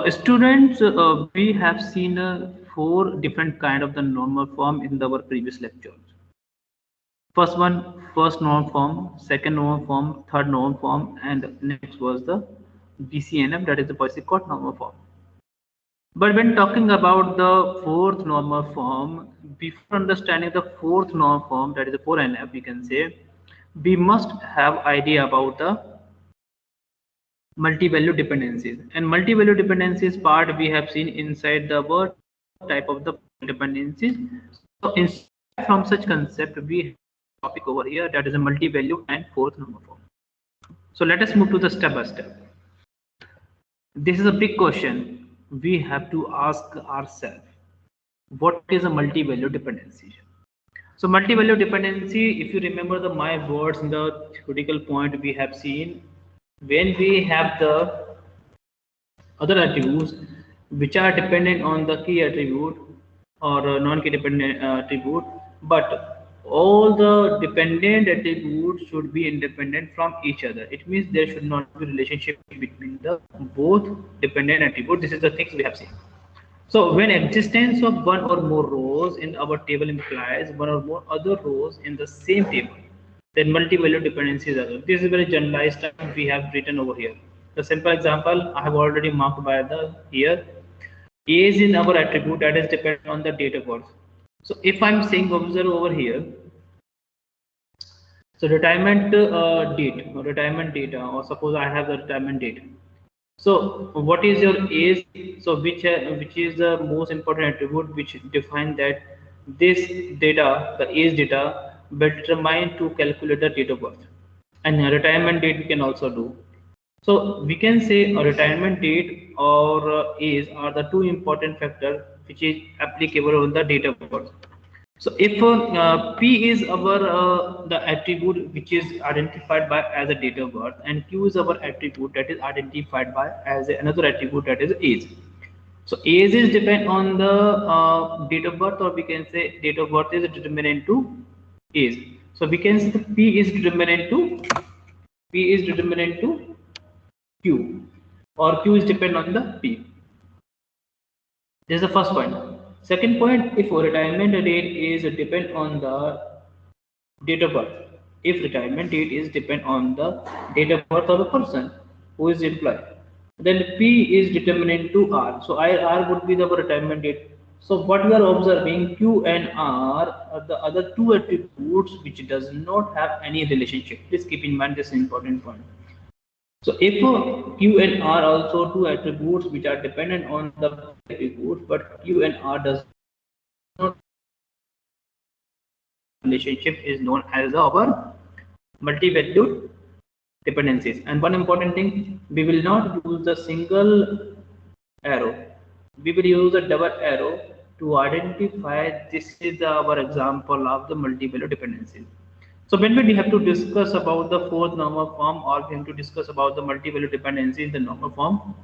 Students, we have seen four different kind of the normal form in our previous lectures. First one, first normal form, second normal form, third normal form, and next was the BCNF, that is the Boyce-Codd normal form. But when talking about the fourth normal form, before understanding the fourth normal form, that is the 4NF, we can say, we must have idea about the multi-value dependencies. And multi-value dependencies part we have seen inside the word type of the dependencies. So instead from such concept, we have a topic over here that is a multi-value and fourth normal form. So let us move to the step by step. This is a big question. We have to ask ourselves, what is a multi-value dependency? So multi-value dependency, if you remember the my words in the theoretical point we have seen, when we have the other attributes which are dependent on the key attribute or non-key dependent attribute, but all the dependent attributes should be independent from each other. It means there should not be relationship between the both dependent attributes. This is the things we have seen. So when existence of one or more rows in our table implies one or more other rows in the same table, then multi-value dependencies are there. This is very generalized term we have written over here. The simple example I have already marked by the here. A is in our attribute that is dependent on the date of birth. So if I'm saying observe over here, so retirement date or retirement data, or suppose I have the retirement date. So what is your age? So which is the most important attribute which define that this data, the age data, will determine to calculate the date of birth, and a retirement date we can also do. So we can say a retirement date or age are the two important factors which is applicable on the date of birth. So if P is our the attribute which is identified by as a date of birth, and Q is our attribute that is identified by as another attribute that is age. So age is depend on the date of birth, or we can say date of birth is determinant to age. So we can say P is determinant to Q, or Q is depend on the P. This is the first point. Second point, if retirement date is depend on the date of birth, if retirement date is depend on the date of birth of a person who is employed, then P is determinant to R. So R would be the retirement date. So what we are observing, Q and R are the other two attributes which does not have any relationship. Please keep in mind this important point. So if Q and R also two attributes which are dependent on the attributes, but Q and R does not relationship is known as our multi-valued dependencies. And one important thing, we will not use the single arrow. We will use a double arrow to identify this is our example of the multi-value dependencies. So when we have to discuss about the fourth normal form, or we have to discuss about the multi-value dependency in the normal form,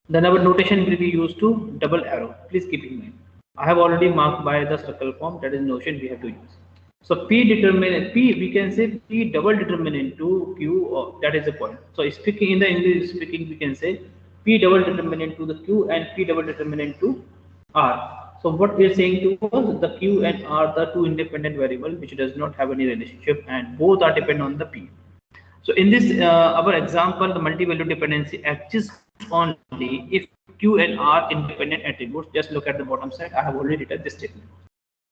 then our notation will be used to double arrow. Please keep in mind. I have already marked by the circle form, that is notion we have to use. So P determinant, P we can say P double determinant to Q, that is the point. So speaking in the English speaking, we can say P double determinant to the Q and P double determinant to R. So what we are saying to us, the Q and R are the two independent variables which does not have any relationship, and both are dependent on the P. So in this our example, the multi-value dependency exists only if Q and R independent attributes. Just look at the bottom side. I have already written this statement.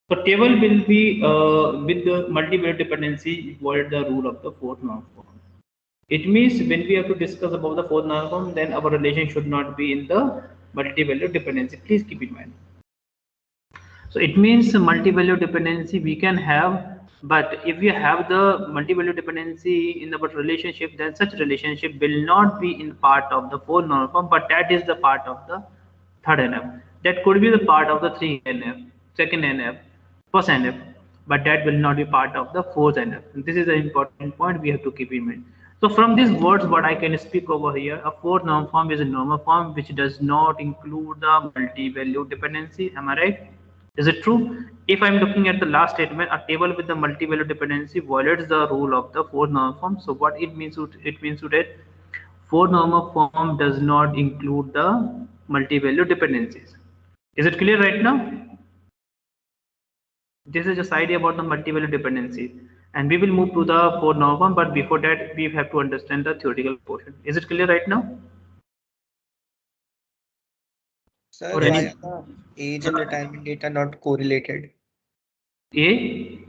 So table will be with the multi-value dependency avoid the rule of the fourth norm form. It means when we have to discuss about the fourth norm form, then our relation should not be in the multi-value dependency. Please keep in mind. So it means multi-value dependency we can have, but if we have the multi-value dependency in our relationship, then such relationship will not be in part of the fourth normal form, but that is the part of the third NF. That could be the part of the 3NF, second NF, first NF, but that will not be part of the fourth NF. And this is an important point we have to keep in mind. So from these words, what I can speak over here, a fourth normal form is a normal form which does not include the multi-value dependency. Am I right? Is it true? If I'm looking at the last statement, a table with the multi-value dependency violates the rule of the fourth normal form. So what it means? It means that fourth normal form does not include the multi-value dependencies. Is it clear right now? This is just idea about the multi-value dependency, and we will move to the fourth normal form, but before that we have to understand the theoretical portion. Is it clear right now? Sir, Or why any are the age and retirement data not correlated? A?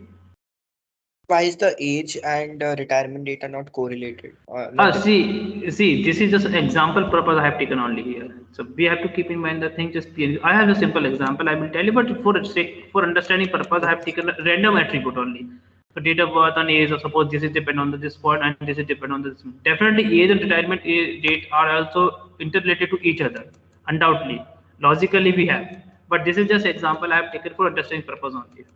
Why is the age and retirement data not correlated? Not See, this is just an example purpose I have taken only here. So we have to keep in mind the thing. Just I have a simple example I will tell you, but for understanding purpose, I have taken a random attribute only. So date of birth and age, or suppose this is depend on this point and this is depend on this. Definitely, age and retirement date are also interrelated to each other. Undoubtedly, logically we have, but this is just example I have taken for understanding purpose only.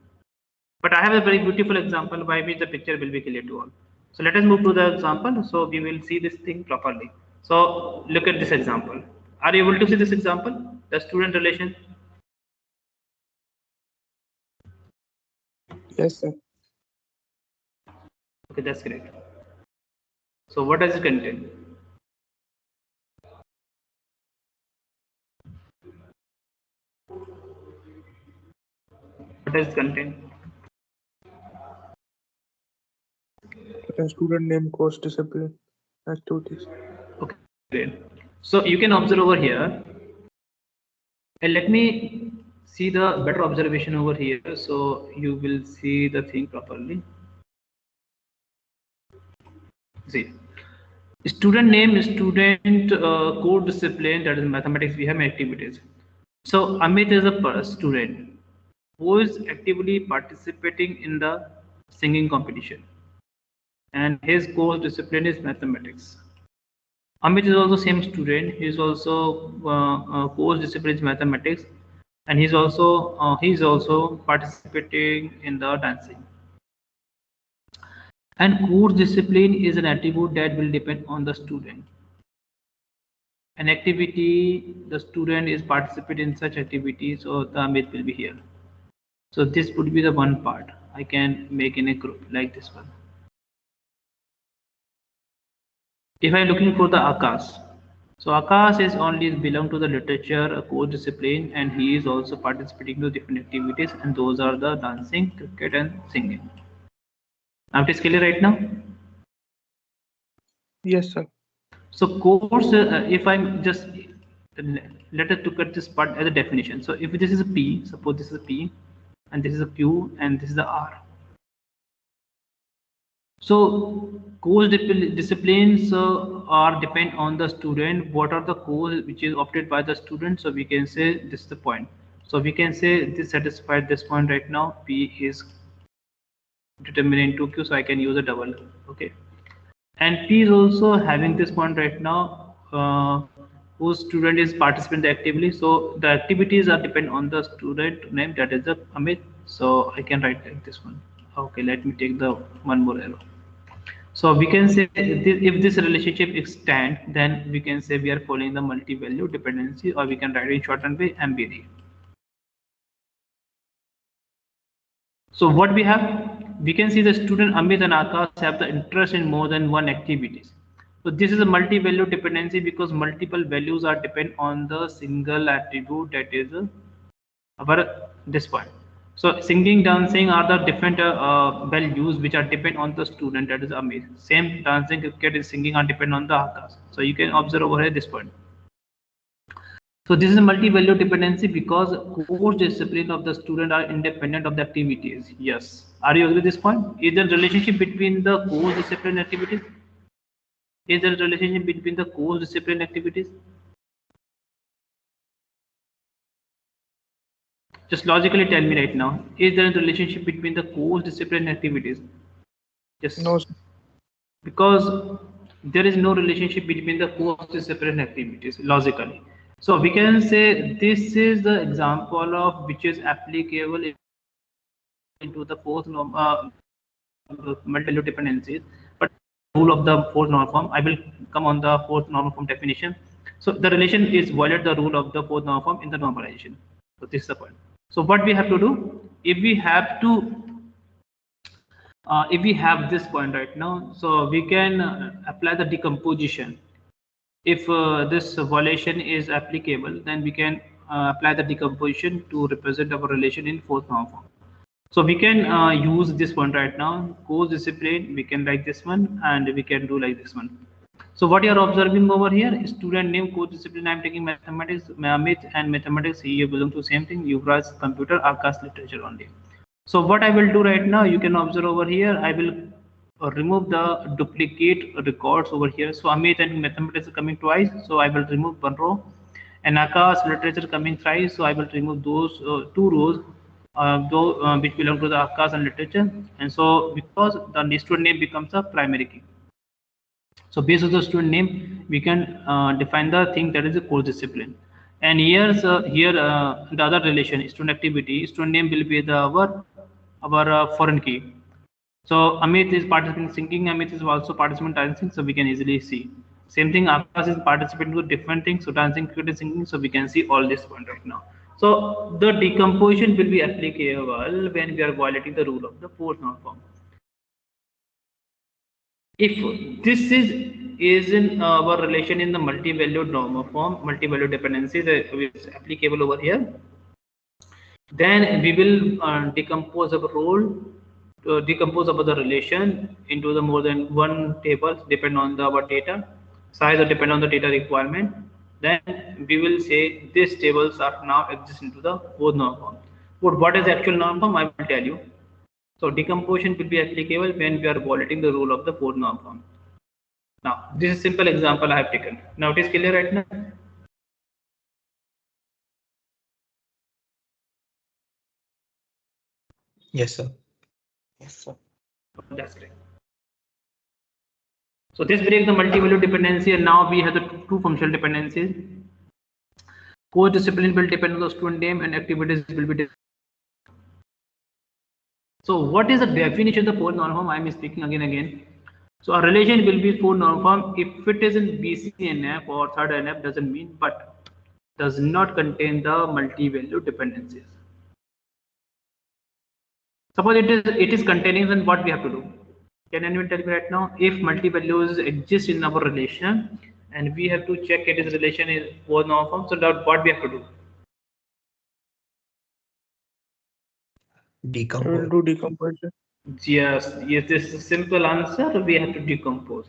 But I have a very beautiful example by which the picture will be clear to all. So let us move to the example. So we will see this thing properly. So look at this example. Are you able to see this example? The student relation. Yes, sir. Okay, that's great. So what does it contain? What does it contain? A student name, course, discipline, activities. Okay, great. So you can observe over here. And let me see the better observation over here. So you will see the thing properly. See. Student name, student core discipline, that is mathematics, we have activities. So Amit is a student who is actively participating in the singing competition, and his course discipline is mathematics. Amit is also same student. He is also course discipline is mathematics, and he's also participating in the dancing. And course discipline is an attribute that will depend on the student. An activity, the student is participate in such activity, so the Amit will be here. So this would be the one part I can make in a group like this one. If I'm looking for the Akash, so Akash is only belong to the literature, a core discipline, and he is also participating to different activities, and those are the dancing, cricket, and singing. Now it is clear right now. Yes, sir. So course, if I'm just let us look at this part as a definition. So if this is a P, suppose this is a P, and this is a Q, and this is the R. So course disciplines are depend on the student. What are the course which is opted by the student? So we can say this is the point. So we can say this satisfied this point right now. P is determinant to Q, so I can use a double. Okay. And P is also having this point right now, whose student is participating actively. So the activities are depend on the student name, that is the Amit. So I can write like this one. Okay, let me take the one more arrow. So we can say if this relationship extend, then we can say we are following the multi-value dependency, or we can write in shortened way MVD. So what we have, we can see the student Amit and Akash have the interest in more than one activities. So this is a multi-value dependency because multiple values are depend on the single attribute, that is our this one. So singing, dancing are the different values which are depend on the student, that is Amit. Same dancing, cricket, is singing are depend on the Akash. So you can observe over here this point. So this is a multi-value dependency because course discipline of the student are independent of the activities. Yes. Are you agree with this point? Is there a relationship between the course discipline activities? Is there a relationship between the course discipline activities? Just logically tell me right now. Is there a relationship between the course discipline activities? Yes. No, sir. Because there is no relationship between the course discipline activities logically. So we can say this is the example of which is applicable into the fourth norm, multi-value dependencies, but rule of the fourth norm form. I will come on the fourth norm form definition. So the relation is violate the rule of the fourth norm form in the normalization. So this is the point. So what we have to do, if we have this point right now, so we can apply the decomposition. if this violation is applicable, then we can apply the decomposition to represent our relation in fourth norm form. So we can use this one right now. Course discipline, we can write this one, and we can do like this one. So what you are observing over here, student name, course discipline, I am taking mathematics, Amit and mathematics, you belong to same thing, Yuvraj computer, Akash literature only. So what I will do right now, you can observe over here, I will remove the duplicate records over here. So Amit and mathematics are coming twice, so I will remove one row, and Akash literature coming thrice, so I will remove those two rows which belong to the Akash and literature. And so because the student name becomes a primary key, so based on the student name, we can define the thing that is a course discipline. And here's the other relation, student activity. Student name will be the our foreign key. So Amit is participating singing. Amit is also participating dancing. So we can easily see. Same thing. Akash is participating to different things. So dancing, cricket, singing. So we can see all this one right now. So the decomposition will be applicable when we are violating the rule of the fourth norm form. If this is in our relation in the multi-valued normal form, multi-valued dependency that is applicable over here, then we will decompose our role, decompose our the relation into the more than one table, depend on our data size or depend on the data requirement. Then we will say these tables are now exist into the fourth norm form. But what is the actual norm form? I will tell you. So decomposition will be applicable when we are violating the rule of the fourth norm form. Now, this is a simple example I have taken. Now it is clear right now? Yes, sir. Yes, sir. That's great. So this breaks the multi-value dependency, and now we have the two functional dependencies. Course discipline will depend on the student name, and activities will be different. So what is the definition of the fourth norm form? I am speaking again. So a relation will be fourth norm form if it is in BCNF or third NF, doesn't mean, but does not contain the multi-value dependencies. Suppose it is containing, then what we have to do? Can anyone tell me right now? If multi-values exist in our relation and we have to check it is relation is fourth norm form, so that what we have to do? I will Decompose. do decomposition. Yes, this is a simple answer. We have to decompose.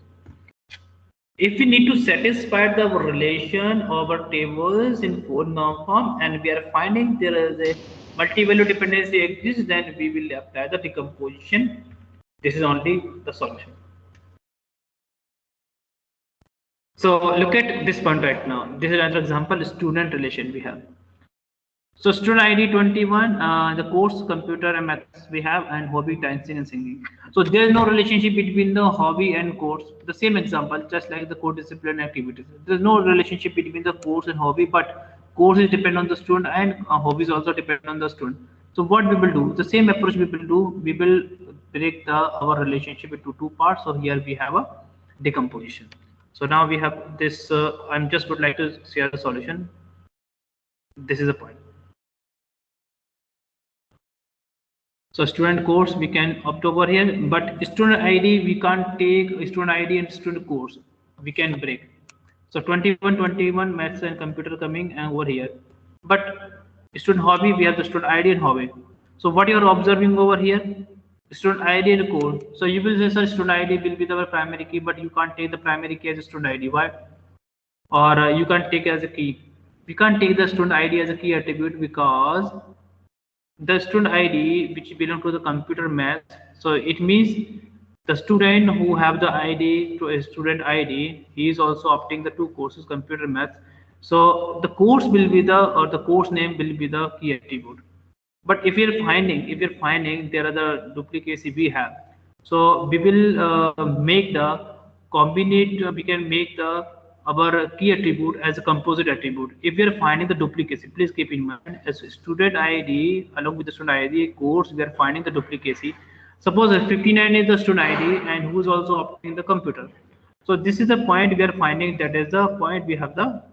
If we need to satisfy the relation of our tables in fourth norm form and we are finding there is a multi-value dependency exists, then we will apply the decomposition. This is only the solution. So look at this one right now. This is another example, student relation we have. So student ID 21, the course computer and maths we have, and hobby dancing and singing. So there is no relationship between the hobby and course. The same example, just like the core discipline activities. There is no relationship between the course and hobby, but course is depend on the student and hobbies also depend on the student. So what we will do, the same approach we will do, we will break our relationship into two parts. So here we have a decomposition. So now we have this, I'm just would like to share the solution. This is the point. So student course we can opt over here, but student ID we can't take student ID and student course. We can break. So 21 maths and computer coming and over here. But student hobby we have the student ID and hobby. So what you are observing over here, student ID and course. So you will say sir, student ID will be the primary key, but you can't take the primary key as a student ID. Why? Or you can't take as a key. We can't take the student ID as a key attribute because the student ID which belong to the computer math, so it means the student who have the ID to a student ID, he is also opting the two courses computer math. So the course will be the or the course name will be the key attribute. But if you're finding there are the duplicacy we have, so we will make the combinate. We can make the our key attribute as a composite attribute. If we are finding the duplicacy, please keep in mind as student ID along with the student ID course, we are finding the duplicacy. Suppose 59 is the student ID and who is also opting the computer. So this is the point we are finding, that is the point we have the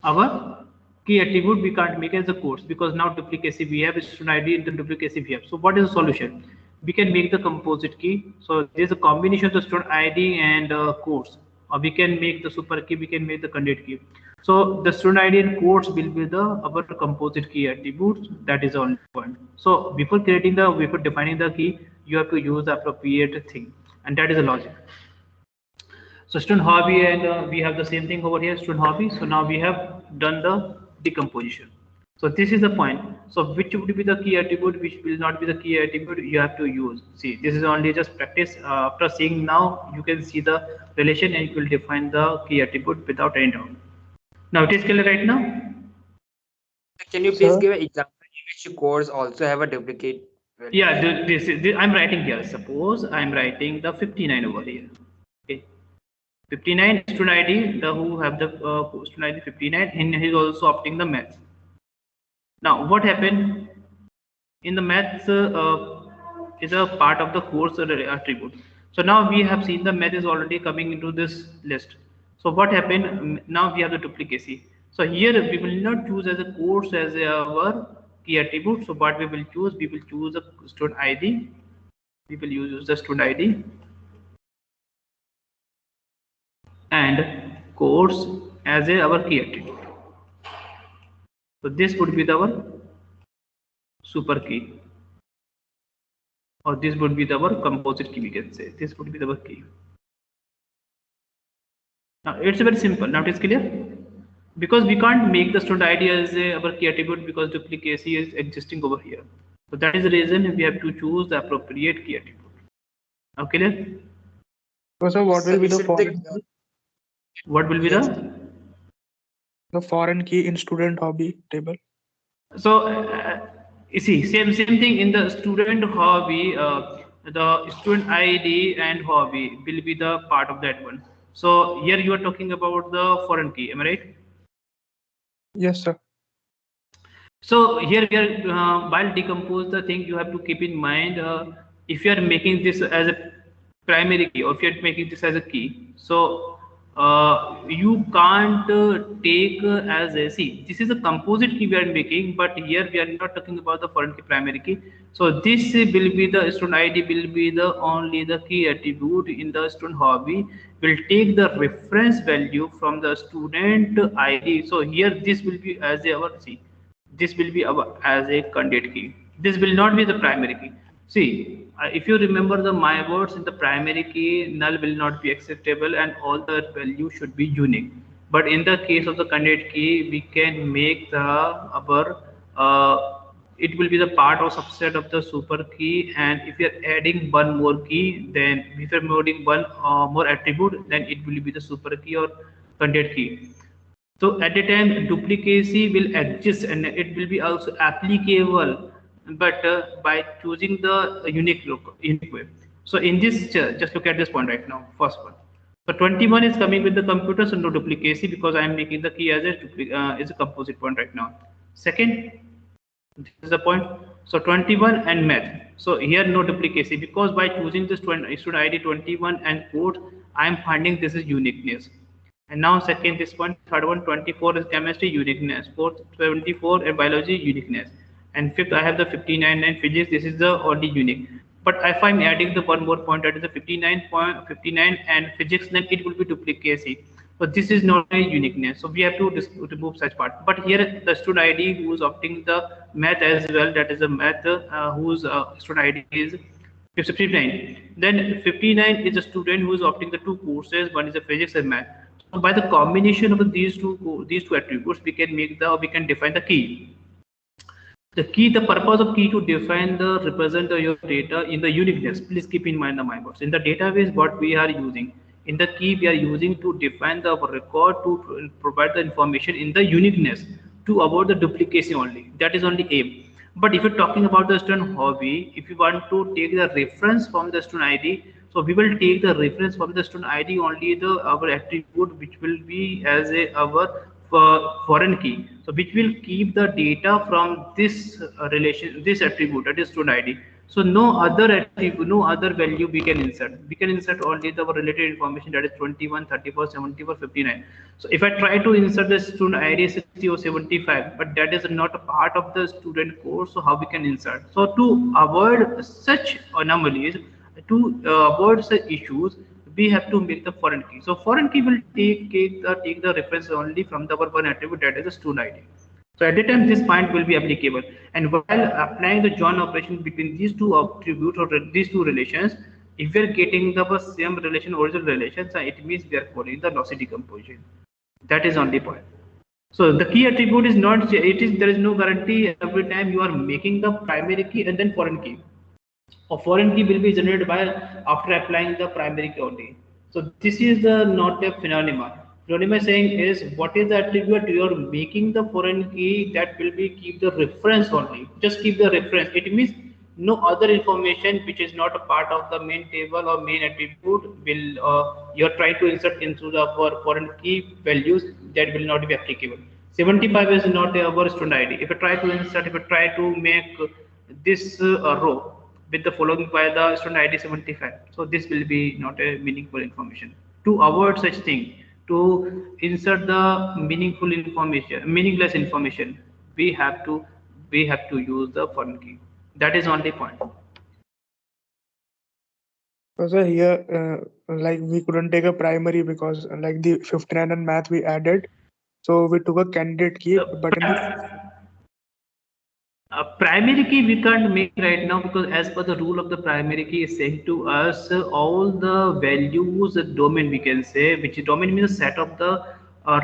our key attribute we can't make as a course because now duplicacy we have student ID and the duplicacy we have. So what is the solution? We can make the composite key. So there is a combination of the student ID and course or we can make the super key, we can make the candidate key. So the student ID and codes will be the our composite key attributes. That is the only point. So before defining the key, you have to use the appropriate thing, and that is the logic. So student hobby, and we have the same thing over here, student hobby. So now we have done the decomposition. So this is the point. So which would be the key attribute, which will not be the key attribute, you have to use. See, this is only just practice. After seeing now, you can see the relation and you will define the key attribute without any doubt. Now it is clear right now? Can you please Sir? give an example in which codes also have a duplicate value? Yeah, this I'm writing here. Suppose I'm writing the 59 over here. Okay, 59 student ID, the who have the student ID 59, and he's also opting the maths. Now what happened in the maths is a part of the course attribute. So now we have seen the math is already coming into this list. So what happened? Now we have the duplicacy. So here we will not choose as a course as our key attribute. So what we will choose a student ID. We will use the student ID and course as our key attribute. So this would be our super key, or this would be our composite key, we can say. This would be our key. Now it's very simple. Now it is clear, because we can't make the student ID as our key attribute because duplicacy is existing over here. So that is the reason we have to choose the appropriate key attribute. Now clear? So sir, what will be the Should foreign the- key? What will be The foreign key in student hobby table. so you see, same thing in the student hobby. The student ID and hobby will be the part of that one. So here you are talking about the foreign key, am I right? Yes, sir. So here we are while decompose the thing, you have to keep in mind if you are making this as a primary key, or if you are making this as a key. So you can't take as a, see, this is a composite key we are making, but here we are not talking about the foreign key primary key. So this will be the student ID will be the only the key attribute in the student hobby. Will take the reference value from the student ID. So here this will be as our, see, this will be our as a candidate key. This will not be the primary key. See, if you remember the my words, in the primary key, null will not be acceptable and all the values should be unique. But in the case of the candidate key, we can make the our it will be the part or subset of the super key, and if you are adding one more key, then if you are adding one more attribute, then it will be the super key or candidate key. So at the time duplicacy will exist and it will be also applicable, but by choosing the unique way. So in this, just look at this point right now. First one. So 21 is coming with the computer, so no duplicacy because I am making the key as a composite point right now. Second, this is the point. So 21 and math. So here no duplicacy because by choosing this student ID 21 and code, I am finding this is uniqueness. And now second this one, third one 24 is chemistry uniqueness, fourth 24 and biology uniqueness, and fifth I have the 59 and physics. This is the only unique. But if I'm adding the one more point, that is the 59 and physics, then it will be duplicacy. So this is not a uniqueness. So we have to remove such part. But here the student ID who is opting the math as well, that is a math whose student ID is 59. Then 59 is a student who is opting the two courses. One is a physics and math. So by the combination of these two attributes, we can define the key. The purpose of key to define the represent your data in the uniqueness. Please keep in mind the my words. In the database, what we are using, in the key we are using to define the record to provide the information in the uniqueness to avoid the duplication only. That is only aim. But if you're talking about the student hobby, if you want to take the reference from the student ID, so we will take the reference from the student ID only the our attribute which will be as our foreign key. So which will keep the data from this this attribute, that is student ID. So no other attribute, no other value we can insert. We can insert only the related information, that is 21, 34, 74, 59. So if I try to insert the student ID 60 or 75, but that is not a part of the student course, so how we can insert? So to avoid such anomalies, to avoid such issues, we have to make the foreign key. So foreign key will take the reference only from the one attribute, that is the student ID. So at the time this point will be applicable, and while applying the join operation between these two attributes or these two relations, if we are getting the same relation, original relation, so it means we are following the lossy decomposition. That is only point. So the key attribute is not, there is no guarantee every time you are making the primary key and then foreign key. A foreign key will be generated by after applying the primary key only. So this is the not a phenomenon. Phenomenon saying is what is the attribute you are making the foreign key, that will be keep the reference only. Just keep the reference. It means no other information which is not a part of the main table or main attribute will you are trying to insert into the foreign key values, that will not be applicable. 75 is not our student ID. If I try to insert, if I try to make this row with the following by the student ID 75, so this will be not a meaningful information. To avoid such thing, to insert the meaningful information, meaningless information, we have to use the foreign key. That is only point. So sir, here, like we couldn't take a primary because like the 59 and math we added. So we took a candidate key, but in primary key we can't make right now, because as per the rule of the primary key is saying to us all the values domain, we can say, which domain means a set of the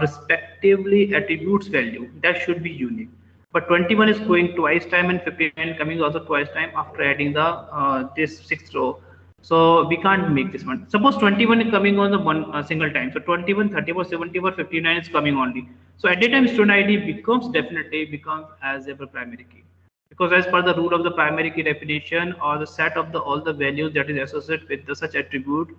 respectively attributes value, that should be unique. But 21 is going twice time and 59 coming also twice time after adding the this sixth row. So we can't make this one. Suppose 21 is coming on the one single time. So 21, 34, 74, 59 is coming only. So at that time student ID definitely becomes as a primary key. Because as per the rule of the primary key definition, or the set of all the values that is associated with the such attribute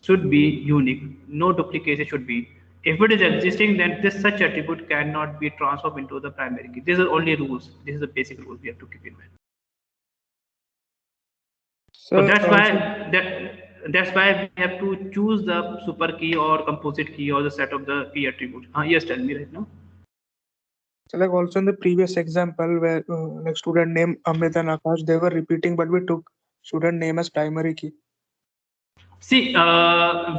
should be unique. No duplication should be. If it is existing, then this such attribute cannot be transformed into the primary key. These are only rules. This is the basic rule we have to keep in mind. So that's why we have to choose the super key or composite key or the set of the key attribute. Yes, tell me right now. so like also in the previous example where like student name Amit and Akash, they were repeating, but we took student name as primary key. See,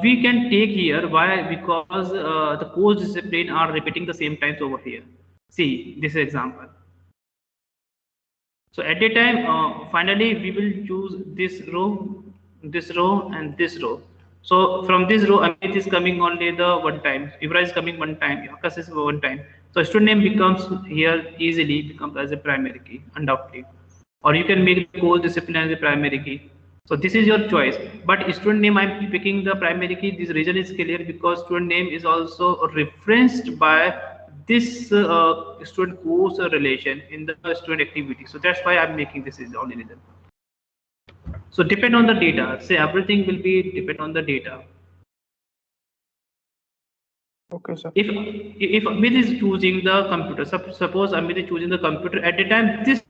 we can take here, why? Because the course discipline are repeating the same times over here. See, this example. So at a time, finally we will choose this row, and this row. So from this row, Amit is coming only the one time, Ivra is coming one time, Akash is one time. So student name becomes here easily becomes as a primary key, undoubtedly. Or you can make the course discipline as a primary key. So this is your choice. But student name, I'm picking the primary key. This reason is clear because student name is also referenced by this student course relation in the student activity. So that's why I'm making this is only reason. So depend on the data. Say everything will be depend on the data. Okay, sir. If Amit is choosing the computer, suppose Amit is choosing the computer, at the time this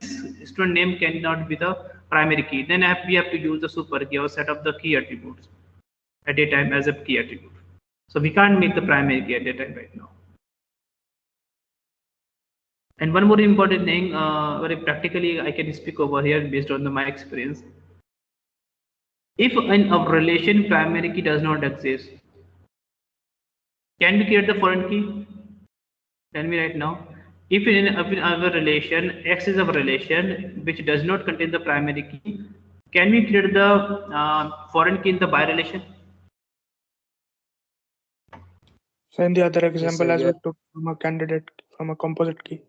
student name cannot be the primary key. Then we have to use the super key or set of the key attributes at a time as a key attribute. So we can't make the primary key at a time right now. And one more important thing, very practically I can speak over here based on my experience. If in a relation primary key does not exist, can we create the foreign key? Tell me right now. If in our relation, X is a relation which does not contain the primary key, can we create the foreign key in the bi relation? So in the other example, sir, as yeah. we took from a candidate from a composite key.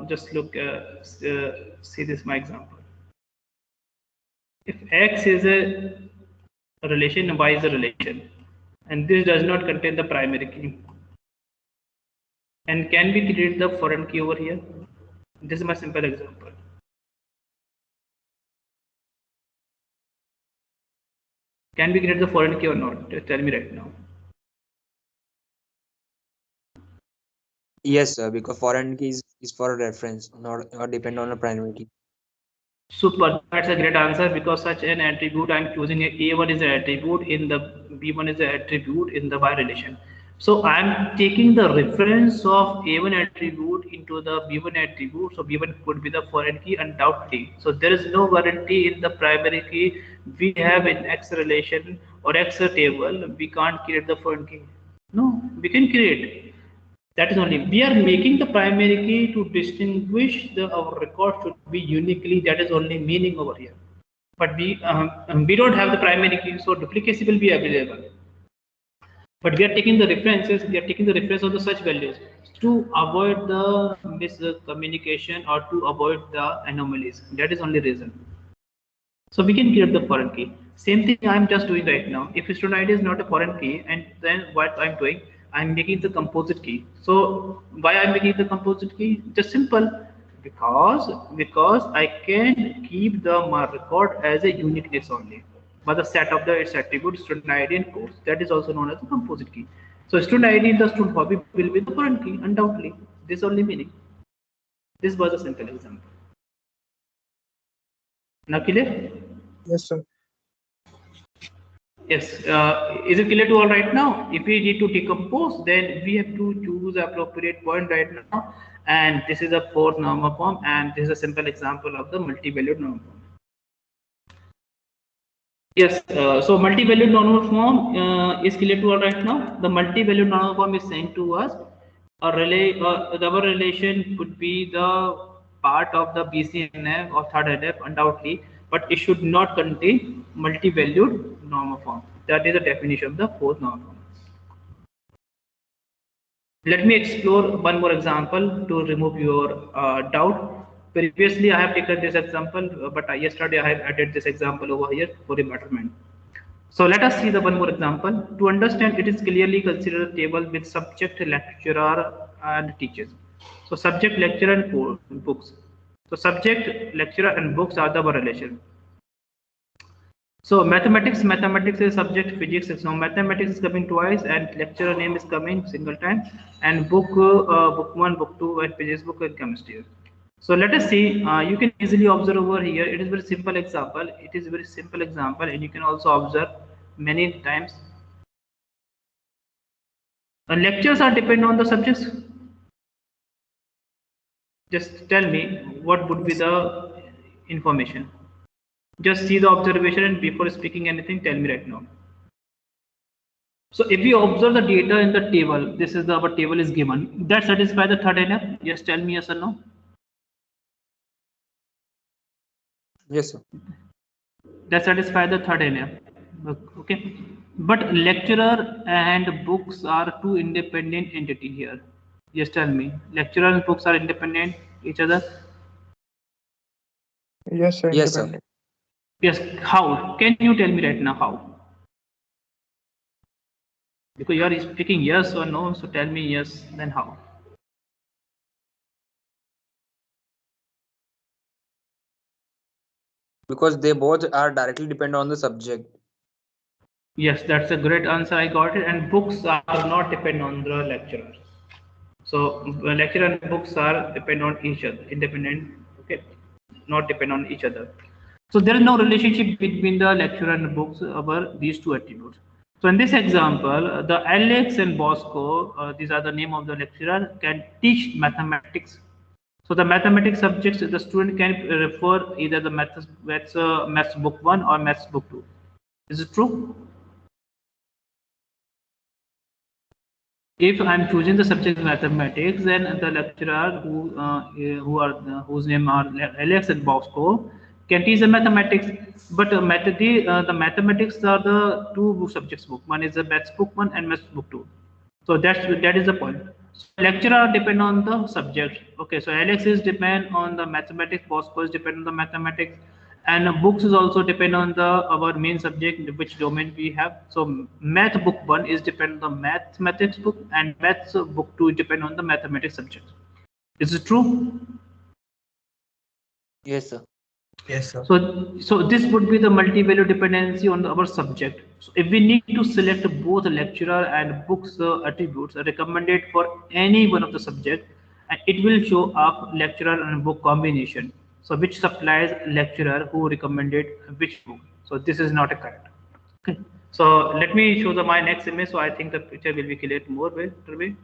Just look, see this my example. If X is a relation, Y is a relation, and this does not contain the primary key, and can we create the foreign key over here? This is my simple example. Can we create the foreign key or not? Just tell me right now. Yes, sir, because foreign key is for a reference, not depend on a primary key. Super, that's a great answer because such an attribute I'm choosing a A1 is an attribute in the B1 is an attribute in the Y relation. So I'm taking the reference of A1 attribute into the B1 attribute. So B1 could be the foreign key undoubtedly. So there is no guarantee in the primary key we have in X relation or X table. We can't create the foreign key. No, we can create. That is only we are making the primary key to distinguish our record should be uniquely. That is only meaning over here. But we don't have the primary key, so duplicacy will be available. But we are taking the references, we are taking the reference of the such values to avoid the miscommunication or to avoid the anomalies. That is only reason. So we can create the foreign key. Same thing I'm just doing right now. If student ID is not a foreign key, and then what I'm doing, I'm making the composite key. So why I'm making the composite key? Just simple, because I can keep my record as a uniqueness only. But the set of its attributes, student ID and course, that is also known as the composite key. So student ID and the student hobby will be the foreign key, undoubtedly. This only meaning. This was a simple example. Now clear? Yes, sir. Yes. Is it clear to all right now? If we need to decompose, then we have to choose appropriate point right now. And this is a fourth normal form, and this is a simple example of the multi-valued normal form. Yes, so multi-valued normal form is clear to all right now. The multi-valued normal form is saying to us our relation could be the part of the BCNF or third NF undoubtedly, but it should not contain multi-valued normal form. That is the definition of the fourth normal form. Let me explore one more example to remove your doubt. Previously, I have taken this example, but yesterday I have added this example over here for a betterment. So let us see the one more example. To understand, it is clearly considered a table with subject, lecturer, and teachers. So subject, lecturer, and books. So subject, lecturer, and books are the relation. So mathematics is subject, physics is now mathematics is coming twice, and lecturer name is coming single time, and book 1, book 2, and physics book and chemistry. So let us see. You can easily observe over here. It is very simple example. It is very simple example, and you can also observe many times. Lectures are dependent on the subjects. Just tell me what would be the information. Just see the observation, and before speaking anything, tell me right now. So if we observe the data in the table, this is our table is given. That satisfy the third NF? Yes, tell me yes or no. Yes, sir. That satisfy the third NF. Okay. But lecturer and books are two independent entity here. Yes, tell me. Lecturer and books are independent each other. Yes, sir. Yes, sir. Independent. Yes. How? Can you tell me right now how? Because you are speaking yes or no, so tell me yes, then how? Because they both are directly dependent on the subject. Yes, that's a great answer. I got it. And books are not depend on the lecturer. So lecturer and books are depend on each other, independent. Okay, not depend on each other. So there is no relationship between the lecturer and the books over these two attributes. So in this example, the Alex and Bosco, these are the name of the lecturer, can teach mathematics. So the mathematics subjects, the student can refer either the maths book 1 or maths book 2. Is it true? If I'm choosing the subject mathematics, then the lecturer whose name are Alex and Bosco can teach the mathematics. But the mathematics are the two subjects book. One is the maths book 1 and maths book 2. So that is the point. So lecturer depend on the subject. Okay, so Alex is depend on the mathematics, Bosco is depend on the mathematics, and books is also depend on the our main subject, which domain we have. So math book 1 is depend on the mathematics book, and maths book 2 is depend on the mathematics subject. Is it true? Yes, sir. Yes, sir. So this would be the multi-value dependency on our subject. So if we need to select both lecturer and books attributes recommended for any one of the subject, and it will show up lecturer and book combination. So which supplies lecturer who recommended which book. So this is not a correct. Okay. So let me show my next image. So I think the picture will be clear more better way.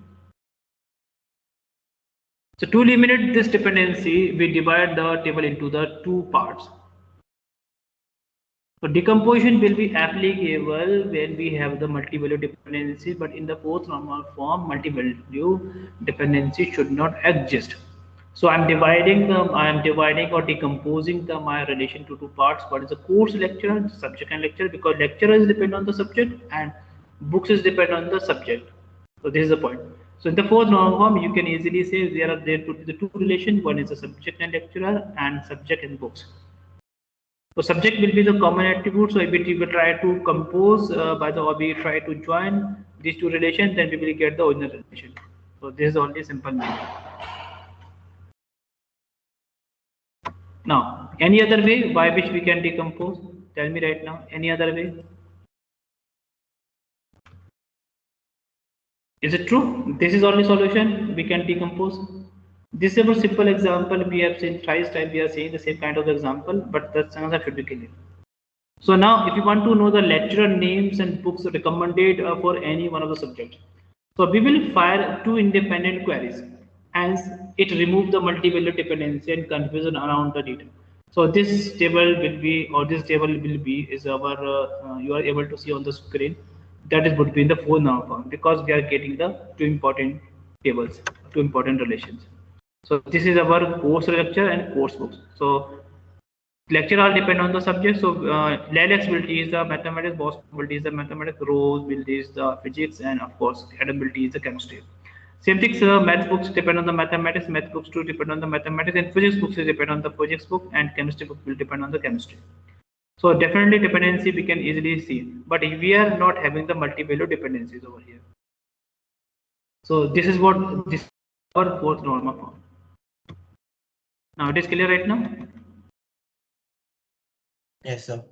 So to eliminate this dependency, we divide the table into the two parts. So decomposition will be applicable when we have the multi-value dependency, but in the fourth normal form, multi-value dependency should not exist. So I am dividing or decomposing my relation to two parts. What is the course lecture, subject and lecture, because lecture is depend on the subject and books is depend on the subject. So this is the point. So in the fourth normal form, you can easily say there could be the two relations. One is the subject and lecturer, and subject and books. So subject will be the common attribute. So if we will try to compose or we try to join these two relations, then we will get the original relation. So this is only simple meaning. Now, any other way by which we can decompose? Tell me right now. Any other way? Is it true? This is only solution. We can decompose. This is a simple example. We have seen thrice time. We are saying the same kind of example, but the answer should be clear. So now, if you want to know the lecturer names and books recommended for any one of the subjects, so we will fire two independent queries, and it remove the multi-value dependency and confusion around the data. So this table will be, is our you are able to see on the screen. That is would be in the fourth normal form, because we are getting the two important tables, two important relations. So this is our course lecture and course books. So lecture all depend on the subject. So Lilacs will teach the mathematics, Boss will teach the mathematics, Rose will teach the physics, and of course Adam will teach the chemistry. Same things, math books depend on the mathematics, math books too depend on the mathematics, and physics books will depend on the physics book, and chemistry book will depend on the chemistry. So definitely dependency we can easily see, but we are not having the multi-value dependencies over here. So this is our fourth normal form. Now it is clear right now? Yes, sir.